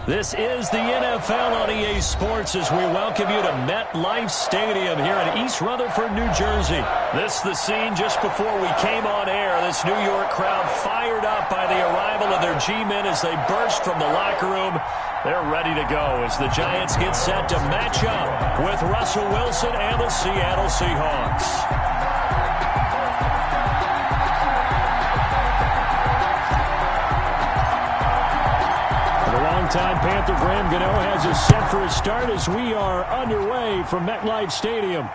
This is the NFL on EA Sports as we welcome you to MetLife Stadium here in East Rutherford, New Jersey. This is the scene just before we came on air. This New York crowd fired up by the arrival of their G-men as they burst from the locker room. They're ready to go as the Giants get set to match up with Russell Wilson and the Seattle Seahawks. Longtime Panther Graham Gano has us set for a start as we are underway from MetLife Stadium.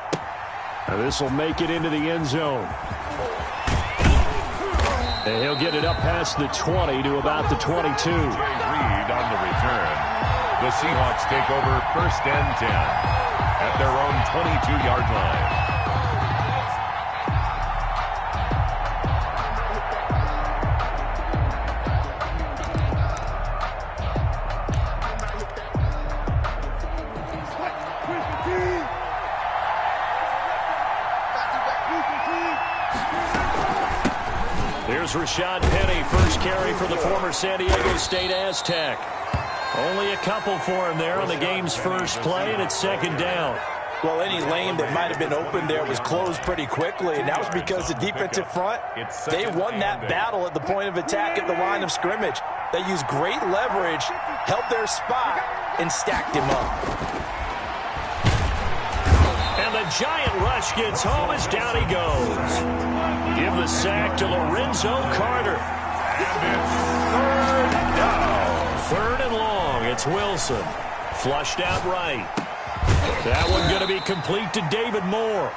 This will make it into the end zone. And he'll get it up past the 20 to about the 22. Reed on the return. The Seahawks take over 1st and 10 at their own 22-yard line. Here's Rashad Penny, first carry for the former San Diego State Aztec. Only a couple for him there on the game's first play, and it's 2nd down. Well, any lane that might have been open there was closed pretty quickly, and that was because the defensive front, they won that battle at the point of attack at the line of scrimmage. They used great leverage, held their spot, and stacked him up. And the giant rush gets home as down he goes. Give the sack to Lorenzo Carter. And it's 3rd down. 3rd and long. It's Wilson. Flushed out right. That one going to be complete to David Moore.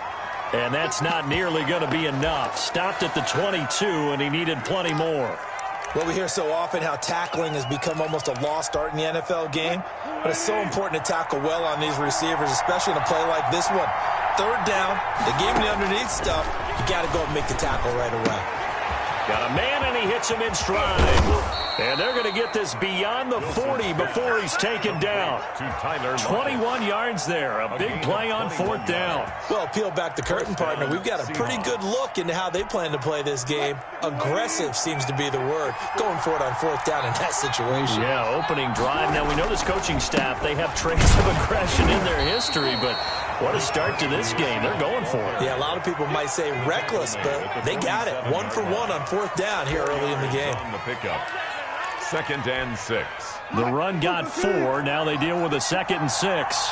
And that's not nearly going to be enough. Stopped at the 22, and he needed plenty more. Well, we hear so often how tackling has become almost a lost art in the NFL game. But it's so important to tackle well on these receivers, especially in a play like this one. 3rd down, they gave him the underneath stuff. You got to go and make the tackle right away. Got a man, and he hits him in stride. And they're going to get this beyond the 40 before he's taken down. 21 yards there. A big play on 4th down. Well, peel back the curtain, partner. We've got a pretty good look into how they plan to play this game. Aggressive seems to be the word. Going for it on 4th down in that situation. Yeah, opening drive. Now, we know this coaching staff, they have traits of aggression in their history, but what a start to this game. They're going for it. Yeah, a lot of people might say reckless, but they got it. 1 for 1 on 4th down here early in the game. On the pickup. 2nd and 6. The run got 4. Now they deal with a 2nd and 6.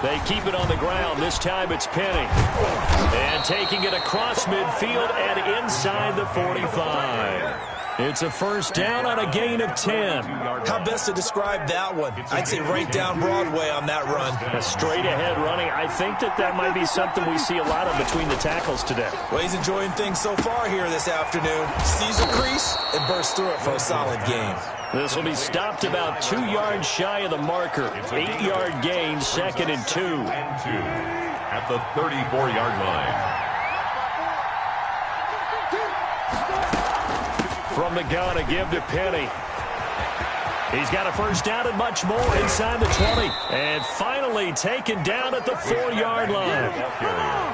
They keep it on the ground. This time it's Penny. And taking it across midfield and inside the 45. It's a 1st down on a gain of 10. How best to describe that one? I'd say right down Broadway on that run. A straight ahead running. I think that might be something we see a lot of between the tackles today. Well, he's enjoying things so far here this afternoon. Sees a crease and bursts through it for a solid game. This will be stopped about 2 yards shy of the marker. 8-yard gain, 2nd and 2. At the 34-yard line. From the gun, a give to Penny. He's got a 1st down and much more inside the 20. And finally taken down at the 4-yard line.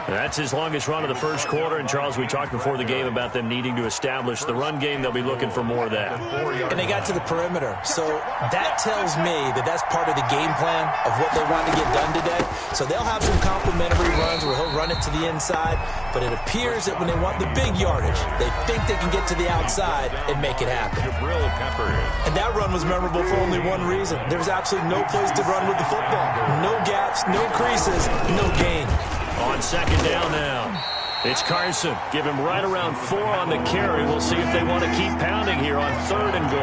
That's his longest run of the first quarter. And, Charles, we talked before the game about them needing to establish the run game. They'll be looking for more of that. And they got to the perimeter. So that tells me that that's part of the game plan of what they want to get done today. So they'll have some complimentary runs where he'll run it to the inside. But it appears that when they want the big yardage, they think they can get to the outside and make it happen. And that run was memorable for only one reason. There's absolutely no place to run with the football. No gaps, no creases, no gain. On 2nd down now. It's Carson. Give him right around 4 on the carry. We'll see if they want to keep pounding here on 3rd and goal.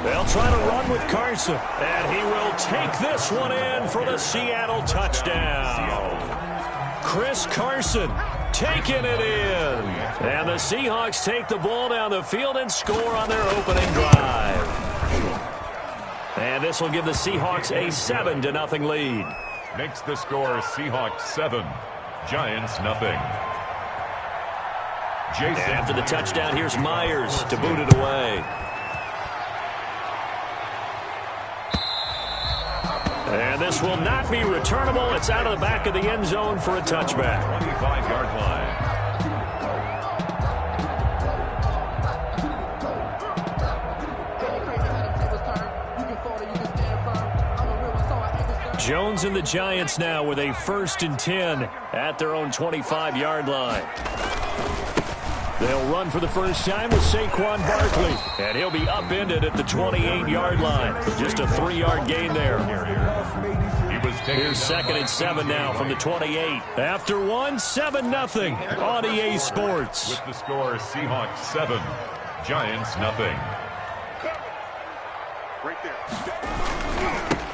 They'll try to run with Carson. And he will take this one in for the Seattle touchdown. Chris Carson taking it in. And the Seahawks take the ball down the field and score on their opening drive. And this will give the Seahawks a 7-0 lead. Makes the score Seahawks 7, Giants nothing. Jason. And after the touchdown, here's Myers to boot it away. And this will not be returnable. It's out of the back of the end zone for a touchback. 25-yard line. Jones and the Giants now with a 1st and 10 at their own 25-yard line. They'll run for the first time with Saquon Barkley, and he'll be upended at the 28-yard line. Just a 3-yard gain there. Here's 2nd and 7 now from the 28. After 7-0 on EA Sports. With the score, Seahawks 7, Giants nothing. Right there.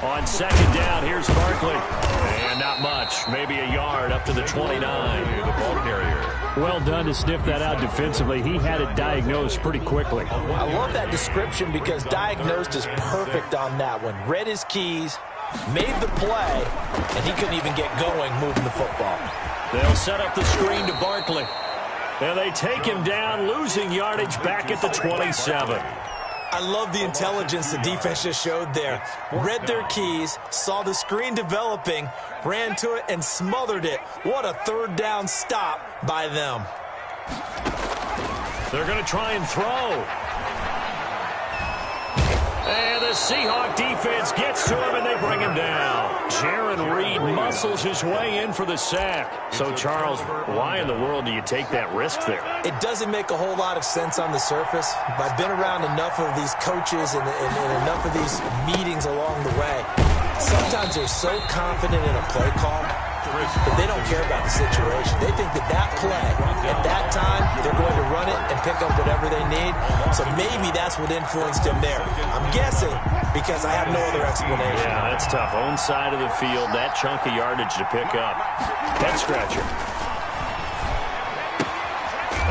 On 2nd down, here's Barkley. And not much. Maybe a yard up to the 29. The ball carrier. Well done to sniff that out defensively. He had it diagnosed pretty quickly. I love that description because diagnosed is perfect on that one. Read his keys, made the play, and he couldn't even get going moving the football. They'll set up the screen to Barkley. And they take him down, losing yardage back at the 27. I love the intelligence the defense just showed there. Read their keys, saw the screen developing, ran to it, and smothered it. What a 3rd down stop by them. They're going to try and throw. And the Seahawk defense gets to him, and they bring him down. Jaron Reed muscles his way in for the sack. So, Charles, why in the world do you take that risk there? It doesn't make a whole lot of sense on the surface. But I've been around enough of these coaches and enough of these meetings along the way. Sometimes they're so confident in a play call that they don't care about the situation. They think that that play, at that time, they're going to run it and pick up whatever they need. So maybe that's what influenced him there. I'm guessing because I have no other explanation. Yeah, that's tough. Own side of the field, that chunk of yardage to pick up. Head scratcher.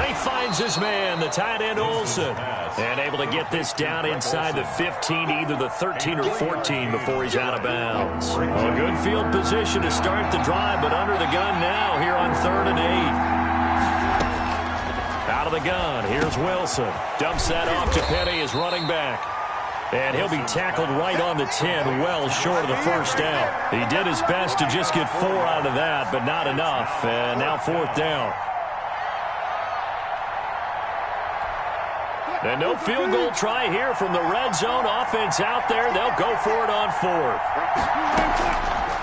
He finds his man, the tight end Olsen. And able to get this down inside the 15, either the 13 or 14 before he's out of bounds. A good field position to start the drive, but under the gun now here on 3rd and 8. Out of the gun, here's Wilson. Dumps that off to Petty as running back. And he'll be tackled right on the 10, well short of the 1st down. He did his best to just get 4 out of that, but not enough. And now 4th down. And no field goal try here from the red zone. Offense out there. They'll go for it on 4th.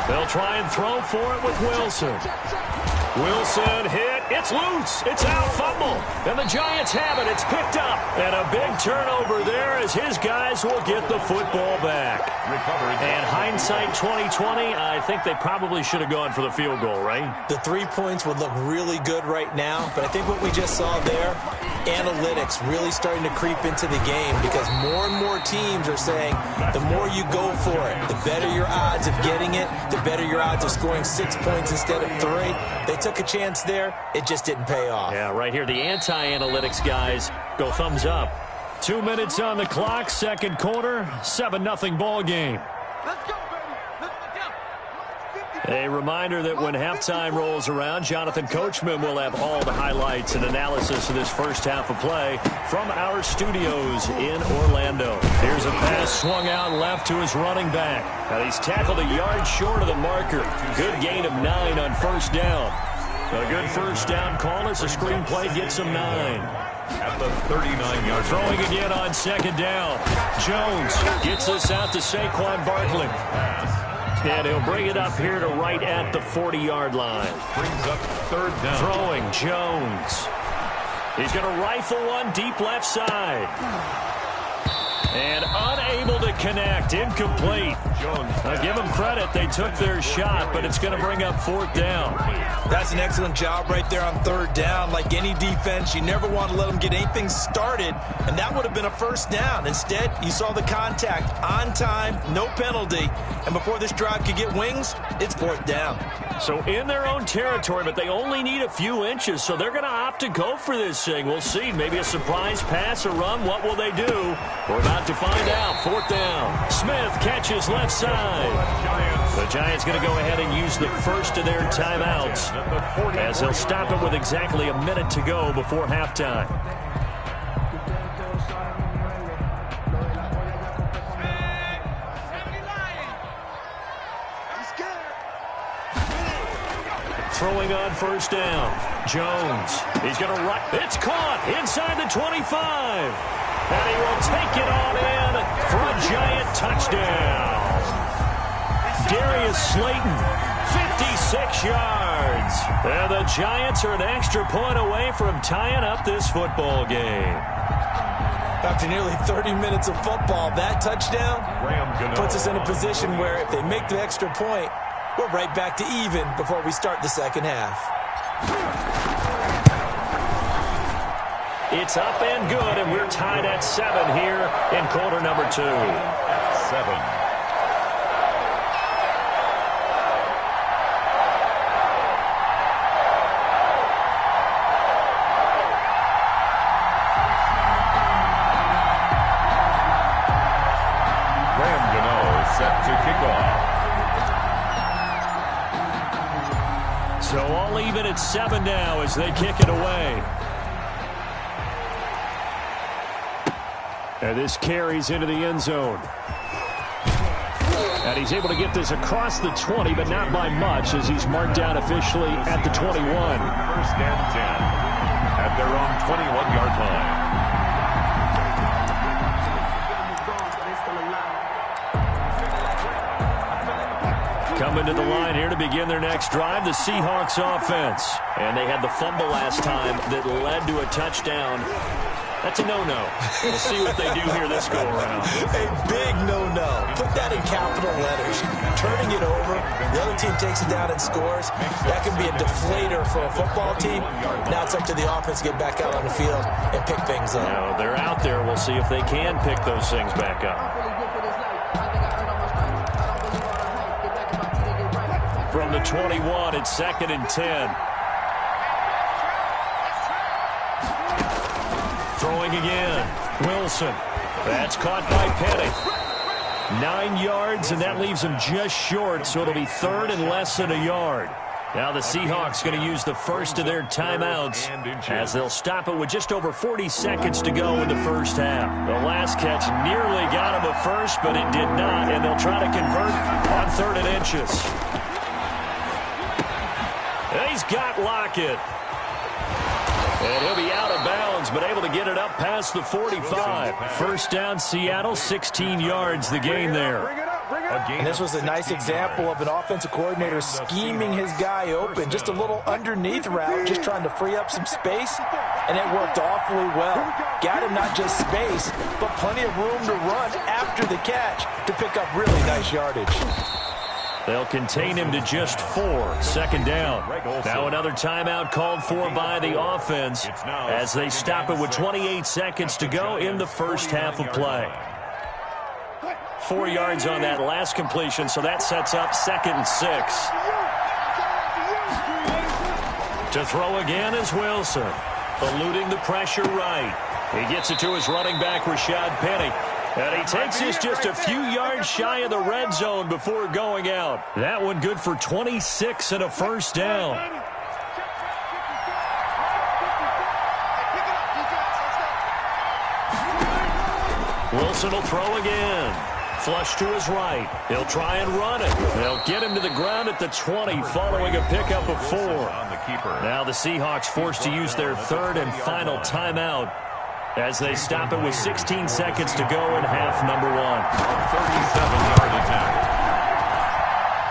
They'll try and throw for it with Wilson. Wilson hit. It's loose. It's out. Fumble. And the Giants have it. It's picked up. And a big turnover there as his guys will get the football back. Recovered. And hindsight 2020, I think they probably should have gone for the field goal, right? The 3 points would look really good right now, but I think what we just saw there, analytics really starting to creep into the game because more and more teams are saying the more you go for it, the better your odds of getting it, the better your odds of scoring 6 points instead of 3. They took a chance there. It just didn't pay off. Yeah, right here, the anti-analytics guys go thumbs up. 2 minutes on the clock, 2nd quarter, 7-0 ball game. Let's go, baby. Let's go. A reminder that when halftime rolls around, Jonathan Coachman will have all the highlights and analysis of this first half of play from our studios in Orlando. Here's a pass swung out left to his running back. Now he's tackled a yard short of the marker. Good gain of 9 on 1st down. A good 1st down call as the screenplay gets him 9. At the 39-yard Throwing again on 2nd down. Jones gets this out to Saquon Barkley. And he'll bring it up here to right at the 40-yard line. brings up 3rd down. Throwing Jones. He's going to rifle one deep left side. And unable to connect. Incomplete. Jones. Now give them credit. They took their shot, but it's going to bring up 4th down. That's an excellent job right there on 3rd down. Like any defense, you never want to let them get anything started, and that would have been a 1st down. Instead, you saw the contact on time, no penalty, and before this drive could get wings, it's 4th down. So in their own territory, but they only need a few inches, so they're going to opt to go for this thing. We'll see. Maybe a surprise pass or run. What will they do? We're about to find out. 4th down. Smith catches left side. The Giants going to go ahead and use the first of their timeouts as they'll stop it with exactly a minute to go before halftime. throwing on first down. Jones. He's going to run. It's caught inside the 25. And he will take it on in for a Giant touchdown. Darius Slayton, 56 yards. And the Giants are an extra point away from tying up this football game. After nearly 30 minutes of football, that touchdown puts us in a position where if they make the extra point, we're right back to even before we start the second half. It's up and good, and we're tied at 7 here in quarter number 2. 7. Set to kick off. So all even at 7 now as they kick it away. And this carries into the end zone. And he's able to get this across the 20, but not by much as he's marked down officially at the 21. First and 10 at their own 21-yard line. Coming to the line here to begin their next drive, the Seahawks offense. And they had the fumble last time that led to a touchdown. That's a no-no. We'll see what they do here this go-around. A big no-no. Put that in capital letters. Turning it over, the other team takes it down and scores. That can be a deflator for a football team. Now it's up to the offense to get back out on the field and pick things up. Now, they're out there. We'll see if they can pick those things back up. From the 21, it's 2nd and 10. Throwing again. Wilson. That's caught by Penny. 9 yards, and that leaves him just short, so it'll be 3rd and less than a yard. Now the Seahawks going to use the first of their timeouts as they'll stop it with just over 40 seconds to go in the first half. The last catch nearly got him a first, but it did not, and they'll try to convert on 3rd and inches. He's got Lockett. And he'll be out of bounds, but able to get it up past the 45. First down, Seattle, 16 yards the gain there. And this was a nice example of an offensive coordinator scheming his guy open. Just a little underneath route, just trying to free up some space, and it worked awfully well. Got him not just space, but plenty of room to run after the catch to pick up really nice yardage. They'll contain him to just 4. 2nd down. Now another timeout called for by the offense as they stop it with 28 seconds to go in the first half of play. 4 yards on that last completion, so that sets up 2nd and 6. To throw again is Wilson. Eluding the pressure right. He gets it to his running back, Rashad Penny. And he takes this just a few yards shy of the red zone before going out. That one good for 26 and a first down. Wilson will throw again. Flush to his right. He'll try and run it. They'll get him to the ground at the 20 following a pickup of 4. Now the Seahawks forced to use their 3rd and final timeout as they stop it with 16 seconds to go in half number 1. 37-yard attempt.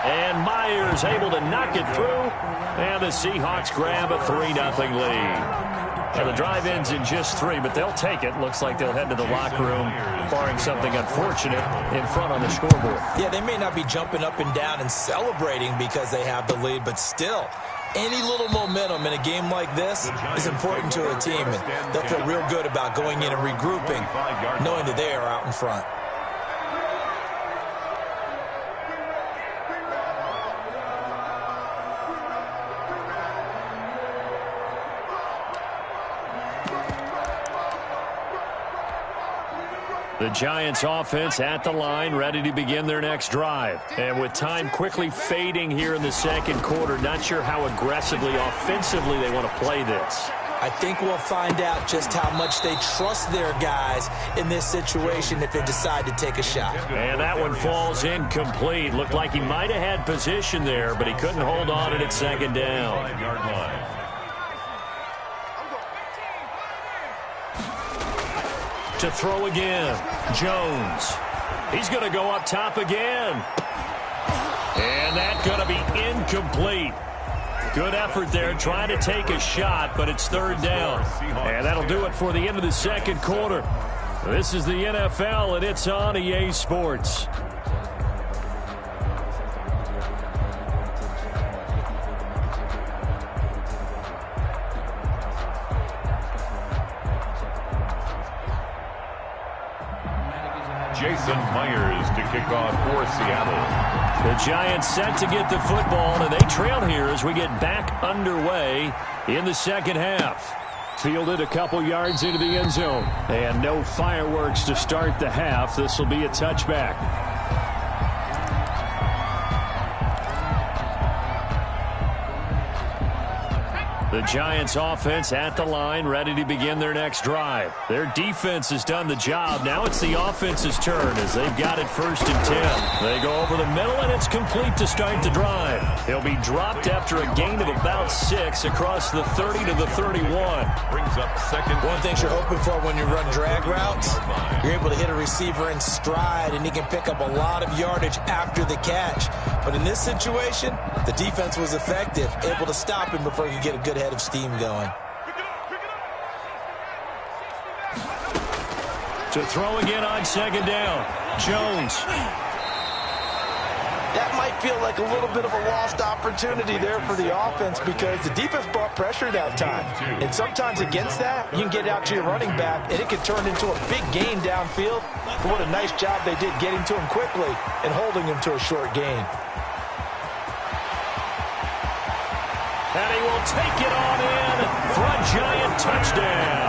And Myers able to knock it through. And the Seahawks grab a 3-0 lead. Now the drive ends in just 3, but they'll take it. Looks like they'll head to the locker room, barring something unfortunate in front on the scoreboard. Yeah, they may not be jumping up and down and celebrating because they have the lead, but still, any little momentum in a game like this is important to a team, and they'll feel real good about going in and regrouping, knowing that they are out in front. The Giants offense at the line, ready to begin their next drive. And with time quickly fading here in the second quarter, not sure how aggressively, offensively they want to play this. I think we'll find out just how much they trust their guys in this situation if they decide to take a shot. And that one falls incomplete. Looked like he might have had position there, but he couldn't hold on at second down. To throw again, Jones. He's going to go up top again. And that's going to be incomplete. Good effort there trying to take a shot, but it's third down. And that'll do it for the end of the second quarter. This is the NFL, and it's on EA Sports. Jason Myers to kick off for Seattle. The Giants set to get the football, and they trail here as we get back underway in the second half. Fielded a couple yards into the end zone. And no fireworks to start the half. This will be a touchback. The Giants offense at the line, ready to begin their next drive. Their defense has done the job. Now it's the offense's turn as they've got it 1st and 10. They go over the middle, and it's complete to start the drive. He'll be dropped after a gain of about 6 across the 30 to the 31. Brings up second. One thing you're hoping for when you run drag routes, you're able to hit a receiver in stride, and he can pick up a lot of yardage after the catch. But in this situation, the defense was effective, able to stop him before he could get a good head of steam going. To throw again on second down, Jones. That might feel like a little bit of a lost opportunity there for the offense because the defense brought pressure that time. And sometimes against that, you can get out to your running back, and it can turn into a big gain downfield. But what a nice job they did getting to him quickly and holding him to a short gain. And he will take it on in for a Giant touchdown.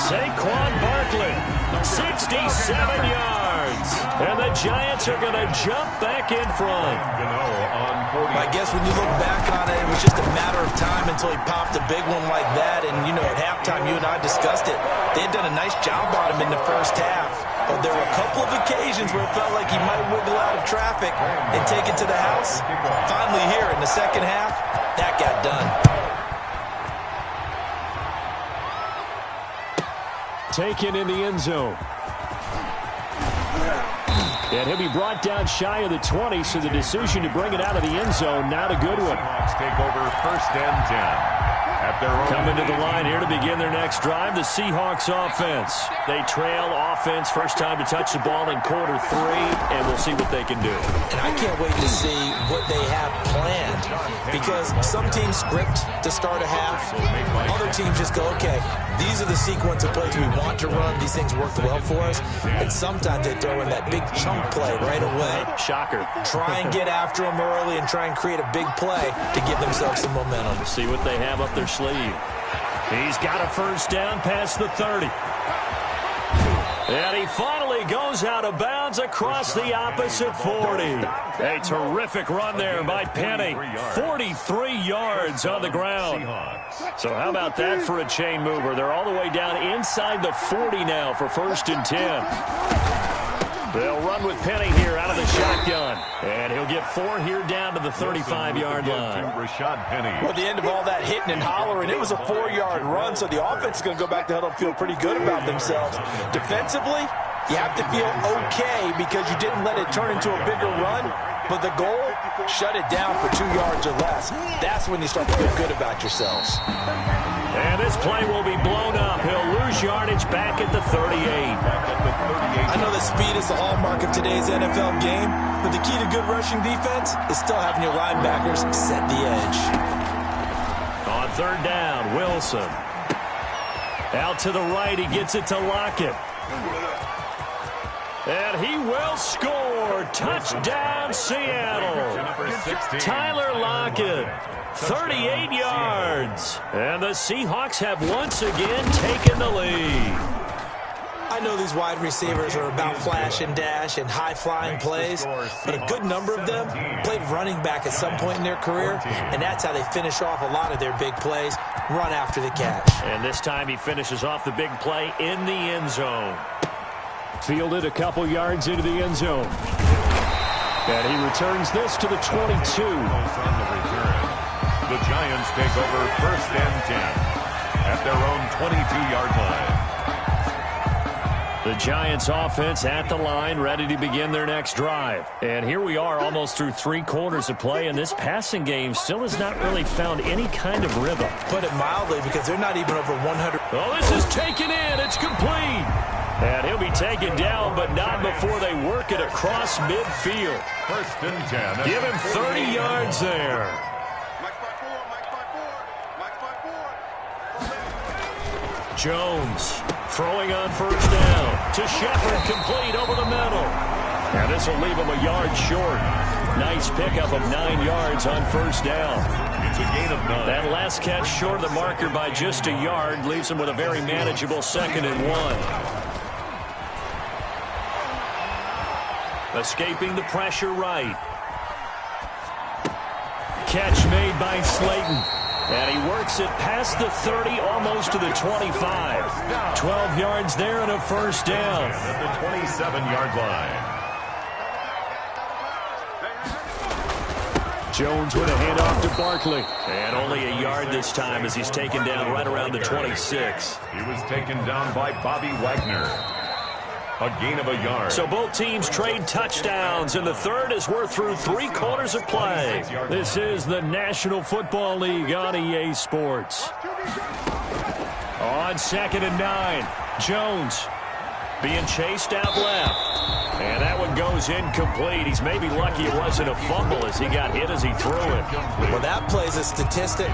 Saquon Barkley, 67 yards. And the Giants are going to jump back in front. I guess when you look back on it, it was just a matter of time until he popped a big one like that. And, you know, at halftime, you and I discussed it. They had done a nice job on him in the first half. But there were a couple of occasions where it felt like he might wiggle out of traffic and take it to the house. Finally here in the second half, that got done. Taken in the end zone. And he'll be brought down shy of the 20, so the decision to bring it out of the end zone, not a good one. Take over 1st and 10. Coming to the line here to begin their next drive, the Seahawks offense. They trail offense, first time to touch the ball in quarter 3, and we'll see what they can do. And I can't wait to see what they have planned, because some teams script to start a half. Other teams just go, okay, these are the sequence of plays we want to run. These things worked well for us. And sometimes they throw in that big chunk play right away. Shocker. Try and get after them early and try and create a big play to give themselves some momentum. See what they have up their sleeve. He's got a first down past the 30. And he finally goes out of bounds across the opposite 40. A terrific run there by Penny. 43 yards on the ground. So how about that for a chain mover? They're all the way down inside the 40 now for 1st and 10. They'll run with Penny here out of the shotgun. And he'll get 4 here down to the 35-yard line. Well, at the end of all that hitting and hollering, it was a 4-yard run, so the offense is going to go back to huddle and feel pretty good about themselves. Defensively, you have to feel okay because you didn't let it turn into a bigger run. But the goal, shut it down for 2 yards or less. That's when you start to feel good about yourselves. And this play will be blown up. He'll lose yardage back at the 38. I know that speed is the hallmark of today's NFL game, but the key to good rushing defense is still having your linebackers set the edge. On 3rd down, Wilson. Out to the right, he gets it to Lockett. And he will score. Touchdown, Seattle. Tyler Lockett, 38 yards. And the Seahawks have once again taken the lead. I know these wide receivers are about flash and dash and high-flying plays, but a good number of them played running back at some point in their career, and that's how they finish off a lot of their big plays, run after the catch. And this time he finishes off the big play in the end zone. Fielded a couple yards into the end zone. And he returns this to the 22. The Giants take over 1st and 10 at their own 22-yard line. The Giants offense at the line, ready to begin their next drive. And here we are almost through 3 quarters of play, and this passing game still has not really found any kind of rhythm. Put it mildly, because they're not even over 100. Oh, this is taken in. It's complete. And he'll be taken down, but not before they work it across midfield. 1st and 10. Give him 30 yards there. Jones throwing on 1st down to Shepard, complete over the middle. And this will leave him a yard short. Nice pickup of 9 yards on 1st down. It's a gain of 9. That last catch short of the marker by just a yard leaves him with a very manageable 2nd and 1. Escaping the pressure right. Catch made by Slayton. And he works it past the 30, almost to the 25. 12 yards there and a 1st down. At the 27-yard line. Jones with a handoff to Barkley. And only a yard this time as he's taken down right around the 26. He was taken down by Bobby Wagner. A gain of a yard. So both teams trade touchdowns, and the third as we're through 3 quarters of play. This is the National Football League on EA Sports. On 2nd and 9, Jones being chased out left. And that one goes incomplete. He's maybe lucky it wasn't a fumble as he got hit as he threw it. Well, that plays a statistic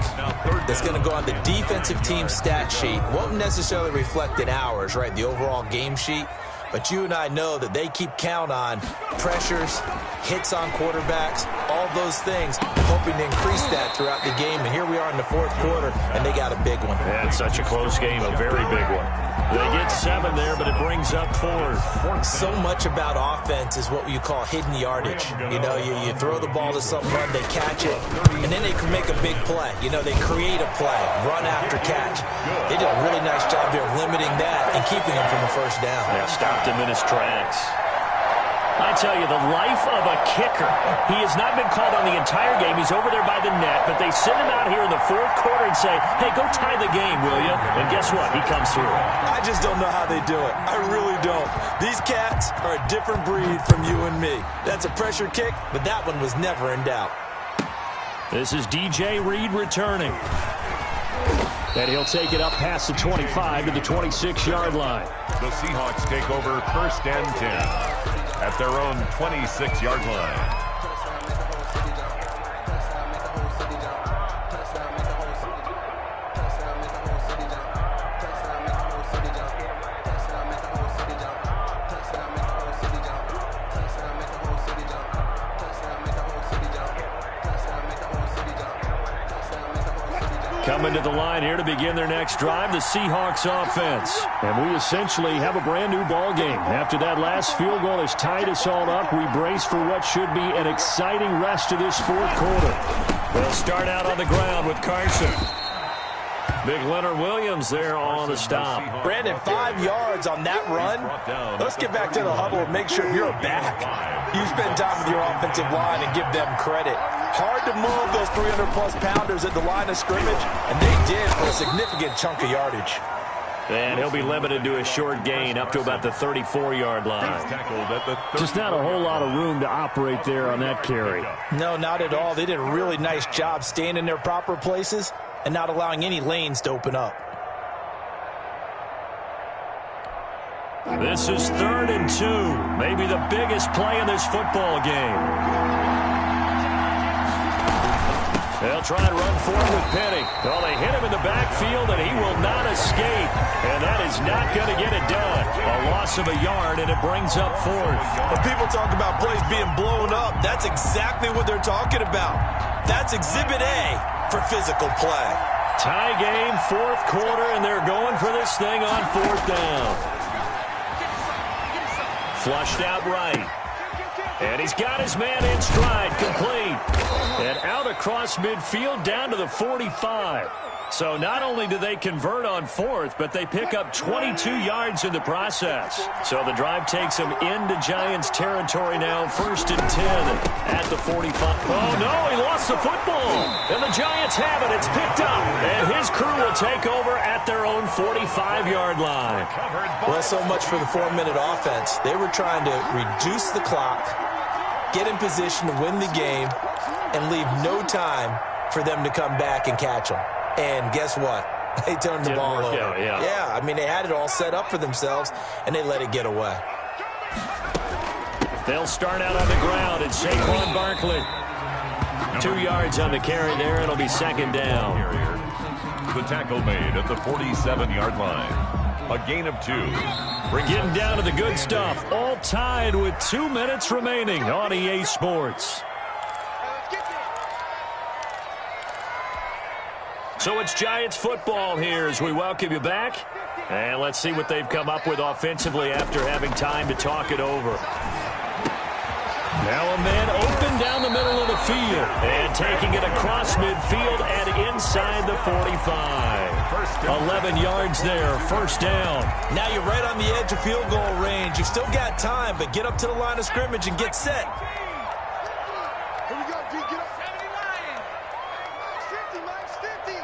that's going to go on the defensive team stat sheet. Won't necessarily reflect in ours, right, the overall game sheet. But you and I know that they keep count on pressures, hits on quarterbacks, all those things, hoping to increase that throughout the game. And here we are in the 4th quarter, and they got a big one. And such a close game, a very big one. They get 7 there, but it brings up 4th. So much about offense is what you call hidden yardage. You know, you throw the ball to someone, they catch it, and then they can make a big play. You know, they create a play, run after catch. They did a really nice job there of limiting that and keeping them from a 1st down. Yeah, stopped him in his tracks. I tell you, the life of a kicker. He has not been called on the entire game. He's over there by the net, but they send him out here in the 4th quarter and say, hey, go tie the game, will you? And guess what? He comes through. I just don't know how they do it. I really don't. These cats are a different breed from you and me. That's a pressure kick, but that one was never in doubt. This is DJ Reed returning. And he'll take it up past the 25 to the 26-yard line. The Seahawks take over 1st and 10 at their own 26-yard line. Coming to the line here to begin their next drive, the Seahawks offense. And we essentially have a brand-new ball game. After that last field goal has tied us all up, we brace for what should be an exciting rest of this 4th quarter. They'll start out on the ground with Carson. Big Leonard Williams there on the stop. Brandon, 5 yards on that run. Let's get back to the huddle and make sure you're back. You spend time with your offensive line and give them credit. Hard to move those 300-plus pounders at the line of scrimmage, and they did for a significant chunk of yardage. And he'll be limited to a short gain up to about the 34-yard line. Just not a whole lot of room to operate there on that carry. No, not at all. They did a really nice job staying in their proper places and not allowing any lanes to open up. This is 3rd and 2. Maybe the biggest play in this football game. They'll try and run forward with Penny. Well, they hit him in the backfield, and he will not escape. And that is not going to get it done. A loss of a yard, and it brings up 4th. When people talk about plays being blown up, that's exactly what they're talking about. That's Exhibit A for physical play. Tie game, 4th quarter, and they're going for this thing on 4th down. Flushed out right. And he's got his man in stride, complete. And out across midfield down to the 45. So not only do they convert on fourth, but they pick up 22 yards in the process. So the drive takes them into Giants territory now, 1st and 10 at the 45. Oh, no, he lost the football. And the Giants have it. It's picked up. And his crew will take over at their own 45-yard line. Well, so much for the 4-minute offense. They were trying to reduce the clock, get in position to win the game, and leave no time for them to come back and catch them. And guess what? They turned the ball over. Yeah, I mean, they had it all set up for themselves, and they let it get away. They'll start out on the ground, and Saquon Barkley. 2 yards on the carry there. It'll be 2nd down. The tackle made at the 47-yard line. A gain of 2. Getting down to the good stuff. All tied with 2 minutes remaining on EA Sports. So it's Giants football here as we welcome you back. And let's see what they've come up with offensively after having time to talk it over. Now a man open down the middle of the field. And taking it across midfield and inside the 45. 11 yards there, 1st down. Now you're right on the edge of field goal range. You've still got time, but get up to the line of scrimmage and get set. Here we go, D. Get up. 50, Mike. 50.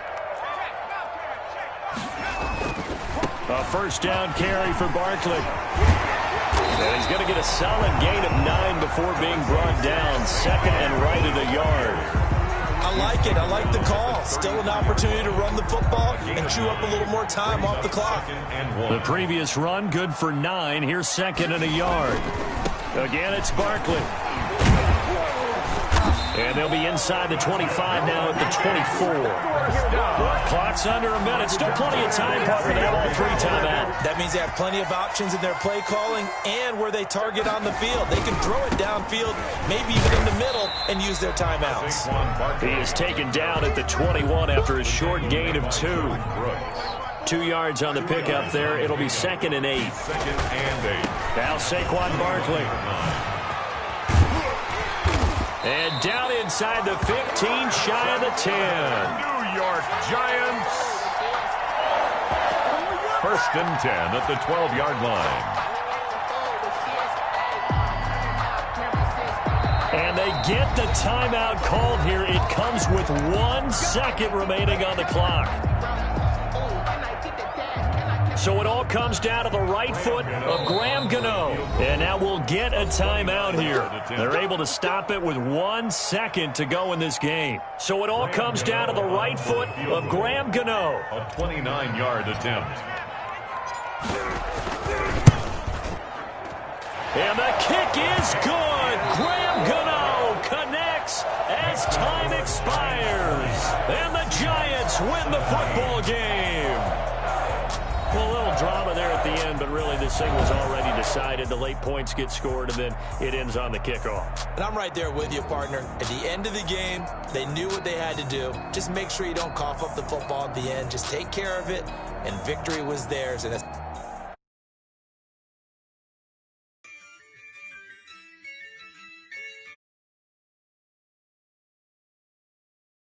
A 1st down carry for Barkley. And he's going to get a solid gain of 9 before being brought down. 2nd and right at a yard. I like it. I like the call. Still an opportunity to run the football and chew up a little more time off the clock. The previous run, good for 9. Here's 2nd and a yard. Again, it's Barkley. And they'll be inside the 25 now at the 24. Clock's under a minute. Still plenty of time, partner. They have all 3 timeouts. That means they have plenty of options in their play calling and where they target on the field. They can throw it downfield, maybe even in the middle, and use their timeouts. He is taken down at the 21 after a short gain of 2. 2 yards on the pickup there. It'll be 2nd and 8. Now Saquon Barkley. And down inside the 15, shy of the 10. New York Giants. 1st and 10 at the 12-yard line. And they get the timeout called here. It comes with 1 second remaining on the clock. So it all comes down to the right foot of Graham Gano. And now we'll get a timeout here. They're able to stop it with 1 second to go in this game. So it all comes down to the right foot of Graham Gano. A 29-yard attempt. And the kick is good. Graham Gano connects as time expires. And the Giants win the football game. Well, a little drama there at the end, but really this thing was already decided. The late points get scored, and then it ends on the kickoff. And I'm right there with you, partner. At the end of the game, they knew what they had to do. Just make sure you don't cough up the football at the end. Just take care of it, and victory was theirs. And that's